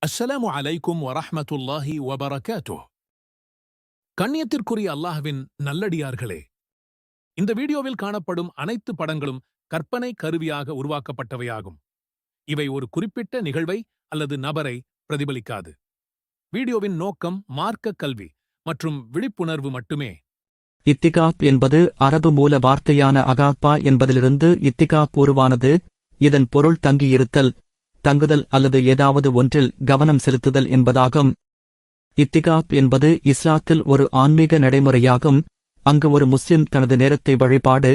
அஸ்ஸலாமு அலைக்கும் வரஹ்மத்துல்லாஹி வபரகாத்துஹ். கண்ணியத்திற்குரிய அல்லாஹ்வின் நல்லடியார்களே, இந்த வீடியோவில் காணப்படும் அனைத்து படங்களும் கற்பனை கருவியாக உருவாக்கப்பட்டவையாகும். இவை ஒரு குறிப்பிட்ட நிகழ்வை அல்லது நபரை பிரதிபலிக்காது. வீடியோவின் நோக்கம் மார்க்க கல்வி மற்றும் விழிப்புணர்வு மட்டுமே. இத்திகாப் என்பது அரபு மூல வார்த்தையான அகாப்பா என்பதிலிருந்து இத்திகாப் உருவானது. இதன் பொருள் தங்கியிருத்தல், தங்குதல் அல்லது ஏதாவது ஒன்றில் கவனம் செலுத்துதல் என்பதாகும். இத்திகாப் என்பது இஸ்லாத்தில் ஒரு ஆன்மீக நடைமுறையாகும். அங்கு ஒரு முஸ்லிம் தனது நேரத்தை வழிபாடு,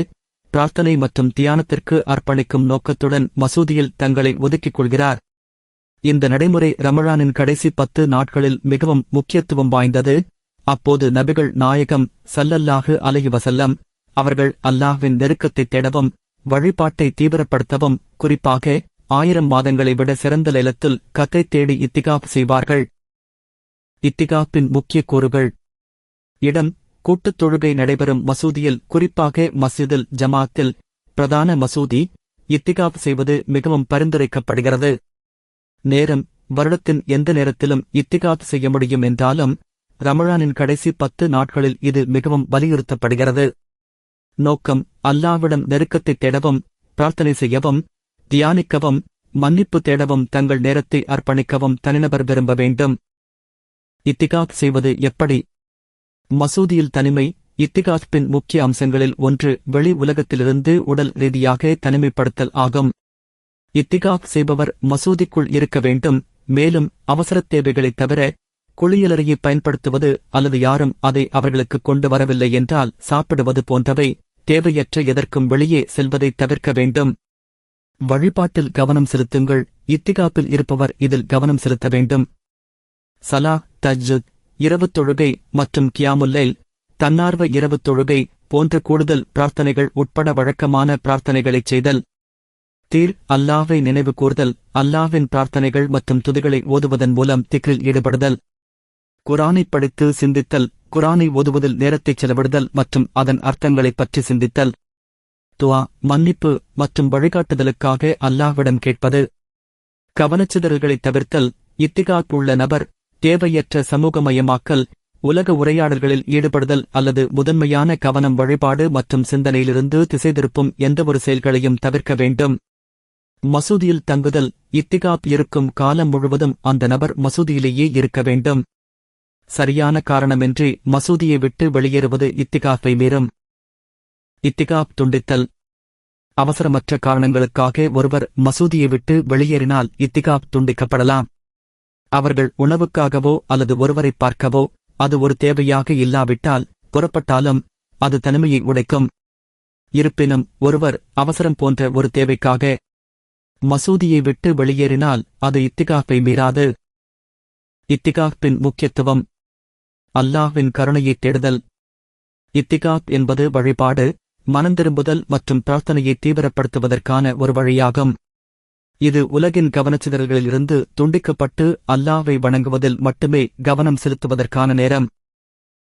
பிரார்த்தனை மற்றும் தியானத்திற்கு அர்ப்பணிக்கும் நோக்கத்துடன் மசூதியில் தங்களை ஒதுக்கிக் கொள்கிறார். இந்த நடைமுறை ரமழானின் கடைசி 10 நாட்களில் மிகவும் முக்கியத்துவம் வாய்ந்தது. அப்போது நபிகள் நாயகம் ஸல்லல்லாஹு அலைஹி வஸல்லம் அவர்கள் அல்லாஹ்வின் நெருக்கத்தைத் தேடவும் வழிபாட்டை தீவிரப்படுத்தவும், குறிப்பாக 1000 மாதங்களை விட சிறந்த லைலத்துல் கத்ரை தேடி இத்திகாப் செய்வார்கள். இத்திகாப்பின் முக்கிய கூறுகள்: இடம்: கூட்டுத் தொழுகை நடைபெறும் மசூதியில், குறிப்பாக மஸ்ஜிதுல் ஜமாத்தில், பிரதான மசூதி. இத்திகாப் செய்வது மிகவும் பரிந்துரைக்கப்படுகிறது. நேரம்: வருடத்தின் எந்த நேரத்திலும் இத்திகாப் செய்ய முடியும் என்றாலும் ரமழானின் கடைசி 10 நாட்களில் இது மிகவும் வலியுறுத்தப்படுகிறது. நோக்கம்: அல்லாஹ்விடம் நெருக்கத்தைத் தேடவும், பிரார்த்தனை செய்யவும், தியானிக்கவும், மன்னிப்பு தேடவும், தங்கள் நேரத்தை அர்ப்பணிக்கவும் தனிநபர் விரும்ப வேண்டும். இத்திகாப் செய்வது எப்படி? மசூதியில் தனிமை: இத்திகாப்பின் முக்கிய அம்சங்களில் ஒன்று வெளி உலகத்திலிருந்து உடல் ரீதியாக தனிமைப்படுத்தல் ஆகும். இத்திகாப் செய்பவர் மசூதிக்குள் இருக்க வேண்டும். மேலும் அவசரத் தேவைகளைத் தவிர குளியலறையை பயன்படுத்துவது அல்லது யாரும் அதை அவர்களுக்கு கொண்டு வரவில்லை என்றால் சாப்பிடுவது போன்றவை, தேவையற்ற எதற்கும் வெளியே செல்வதை தவிர்க்க வேண்டும். வழிபாட்டில் கவனம் செலுத்துங்கள்: இத்திகாப்பில் இருப்பவர் இதில் கவனம் செலுத்த வேண்டும். சலா, தஜ்ஜுத், இரவு தொழுகை மற்றும் கியாமுல் லைல், தன்னார்வ இரவு தொழுகை போன்ற கூடுதல் பிரார்த்தனைகள் உட்பட வழக்கமான பிரார்த்தனைகளைச் செய்தல். தீர்: அல்லாஹ்வை நினைவு கூர்தல், அல்லாஹ்வின் பிரார்த்தனைகள் மற்றும் துதிகளை ஓதுவதன் மூலம் திக்ரில் ஈடுபடுதல். குர்ஆனை படித்து சிந்தித்தல், குர்ஆனை ஓதுவதில் நேரத்தைச் செலவிடுதல் மற்றும் அதன் அர்த்தங்களைப் பற்றி சிந்தித்தல். துஆ: மன்னிப்பு மற்றும் வழிகாட்டுதலுக்காக அல்லாஹ்விடம் கேட்பது. கவனச்சிதறல்களைத் தவிர்த்தல்: இத்திகாப் உள்ள நபர் தேவையற்ற சமூகமயமாக்கல், உலக உரையாடல்களில் ஈடுபடுதல் அல்லது முதன்மையான கவனம் வழிபாடு மற்றும் சிந்தனையிலிருந்து திசைதிருப்பும் எந்தவொரு செயல்களையும் தவிர்க்க வேண்டும். மசூதியில் தங்குதல்: இத்திகாப் இருக்கும் காலம் முழுவதும் அந்த நபர் மசூதியிலேயே இருக்க வேண்டும். சரியான காரணமின்றி மசூதியை விட்டு வெளியேறுவது இத்திகாப்பை மீறும். இத்திகாப் துண்டித்தல்: அவசரமற்ற காரணங்களுக்காக ஒருவர் மசூதியை விட்டு வெளியேறினால் இத்திகாப் துண்டிக்கப்படலாம். அவர்கள் உணவுக்காகவோ அல்லது ஒருவரை பார்க்கவோ அது ஒரு தேவையாக இல்லாவிட்டால் புறப்பட்டாலும் அது தனிமையை உடைக்கும். இருப்பினும் ஒருவர் அவசரம் போன்ற ஒரு தேவைக்காக மசூதியை விட்டு வெளியேறினால் அது இத்திகாப்பை மீறாது. இத்திகாப்பின் முக்கியத்துவம்: அல்லாஹ்வின் கருணையைத் தேடுதல். இத்திகாப் என்பது வழிபாடு, மனந்திரும்புதல் மற்றும் பிரார்த்தனையை தீவிரப்படுத்துவதற்கான ஒரு வழியாகும். இது உலகின் கவனச்சிதறல்களிலிருந்து துண்டிக்கப்பட்டு அல்லாஹ்வை வணங்குவதில் மட்டுமே கவனம் செலுத்துவதற்கான நேரம்.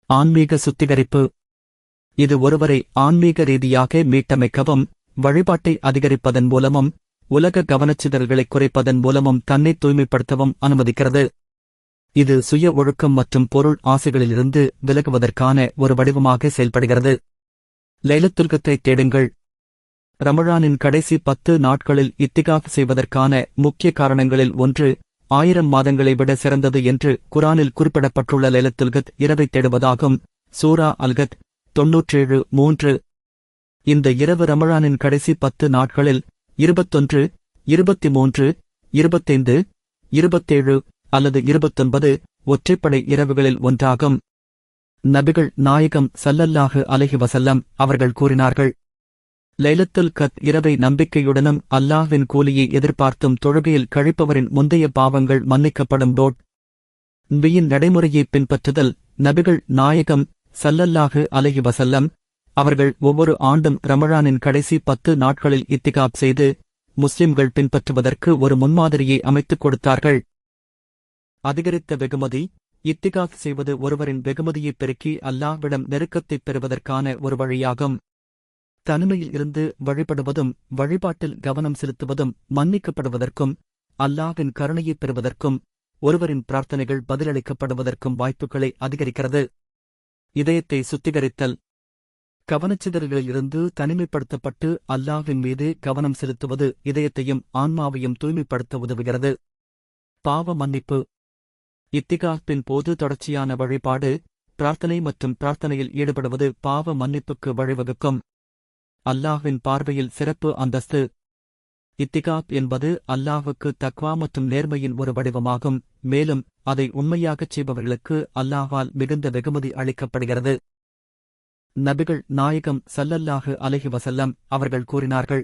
ஆன்மீக சுத்திகரிப்பு: இது ஒருவரை ஆன்மீக ரீதியாக மீட்டமைக்கவும், வழிபாட்டை அதிகரிப்பதன் மூலமும், உலக கவனச்சிதறல்களை குறைப்பதன் மூலமும் தன்னை தூய்மைப்படுத்தவும் அனுமதிக்கிறது. இது சுய ஒழுக்கம் மற்றும் பொருள் ஆசைகளிலிருந்து விலகுவதற்கான ஒரு வடிவமாக செயல்படுகிறது. லைலத்துல் கத்ரை தேடுங்கள்: ரமழானின் கடைசி 10 நாட்களில் இத்திகாப் செய்வதற்கான முக்கிய காரணங்களில் ஒன்று 1000 மாதங்களை விட சிறந்தது என்று குர்ஆனில் குறிப்பிடப்பட்டுள்ள லைலத்துல் கத்ர் இரவைத் தேடுவதாகும். சூரா அல்-கத்ர் 97:3. இந்த இரவு ரமழானின் கடைசி 10 நாட்களில் 21, 23, 25, 27 அல்லது 29 ஒற்றைப்படை இரவுகளில் ஒன்றாகும். நபிகள் நாயகம் ஸல்லல்லாஹு அலைஹி வஸல்லம் அவர்கள் கூறினார்கள்: லைலத்துல் கத்ர் இரவை நம்பிக்கையுடனும் அல்லாஹ்வின் கூலியை எதிர்பார்த்தும் தொழுகையில் கழிப்பவரின் முந்தைய பாவங்கள் மன்னிக்கப்படும். நபியின் நடைமுறையை பின்பற்றுதல்: நபிகள் நாயகம் ஸல்லல்லாஹு அலைஹி வஸல்லம் அவர்கள் ஒவ்வொரு ஆண்டும் ரமழானின் கடைசி 10 நாட்களில் இத்திகாப் செய்து முஸ்லிம்கள் பின்பற்றுவதற்கு ஒரு முன்மாதிரியை அமைத்துக் கொடுத்தார்கள். அதிகரித்த வெகுமதி: இத்திகாப் செய்வது ஒருவரின் வெகுமதியைப் பெருக்கி அல்லாஹ்விடம் நெருக்கத்தைப் பெறுவதற்கான ஒரு வழியாகும். தனிமையில் இருந்து வழிபடுவதும் வழிபாட்டில் கவனம் செலுத்துவதும் மன்னிக்கப்படுவதற்கும் அல்லாஹ்வின் கருணையைப் பெறுவதற்கும் ஒருவரின் பிரார்த்தனைகள் பதிலளிக்கப்படுவதற்கும் வாய்ப்புகளை அதிகரிக்கிறது. இதயத்தை சுத்திகரித்தல். கவனச்சிதறல்களிலிருந்து தனிமைப்படுத்தப்பட்டு அல்லாஹ்வின் மீது கவனம் செலுத்துவது இதயத்தையும் ஆன்மாவையும் தூய்மைப்படுத்த உதவுகிறது. பாவ மன்னிப்பு. இத்திகாஃபின் போது தொடர்ச்சியான வழிபாடு, பிரார்த்தனை மற்றும் பிரார்த்தனையில் ஈடுபடுவது பாவ மன்னிப்புக்கு வழிவகுக்கும். அல்லாஹ்வின் பார்வையில் சிறப்பு அந்தஸ்து. இத்திகாப் என்பது அல்லாஹ்வுக்கு தக்வா மற்றும் நேர்மையின் ஒரு வடிவமாகும், மேலும் அதை உண்மையாகச் செய்பவர்களுக்கு அல்லாஹ்வால் மிகுந்த வெகுமதி அளிக்கப்படுகிறது. நபிகள் நாயகம் ஸல்லல்லாஹு அலைஹி வஸல்லம் அவர்கள் கூறினார்கள்,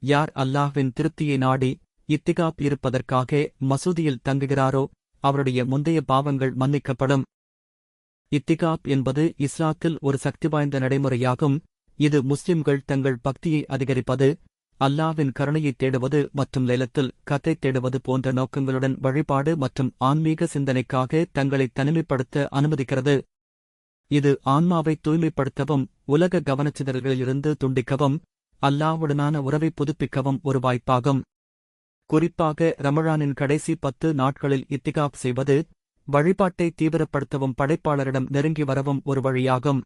யார் அல்லாஹ்வின் திருப்தியை நாடி இத்திகாப் இருப்பதற்காக மசூதியில் தங்குகிறாரோ அவருடைய முந்தைய பாவங்கள் மன்னிக்கப்படும். இத்திகாப் என்பது இஸ்லாத்தில் ஒரு சக்தி வாய்ந்த நடைமுறையாகும். இது முஸ்லிம்கள் தங்கள் பக்தியை அதிகரிப்பது, அல்லாஹ்வின் கருணையைத் தேடுவது மற்றும் லைலத்துல் கத்ரை தேடுவது போன்ற நோக்கங்களுடன் வழிபாடு மற்றும் ஆன்மீக சிந்தனைக்காக தங்களை தனிமைப்படுத்த அனுமதிக்கிறது. இது ஆன்மாவை தூய்மைப்படுத்தவும் உலக கவனச்சிதறல்களிலிருந்து துண்டிக்கவும் அல்லாஹ்வுடனான உறவை புதுப்பிக்கவும் ஒரு வாய்ப்பாகும். குறிப்பாக ரமழானின் கடைசி 10 நாட்களில் இத்திகாப் செய்வது வழிபாட்டை தீவிரப்படுத்தவும் படைப்பாளரிடம் நெருங்கி வரவும் ஒரு வழியாகும்.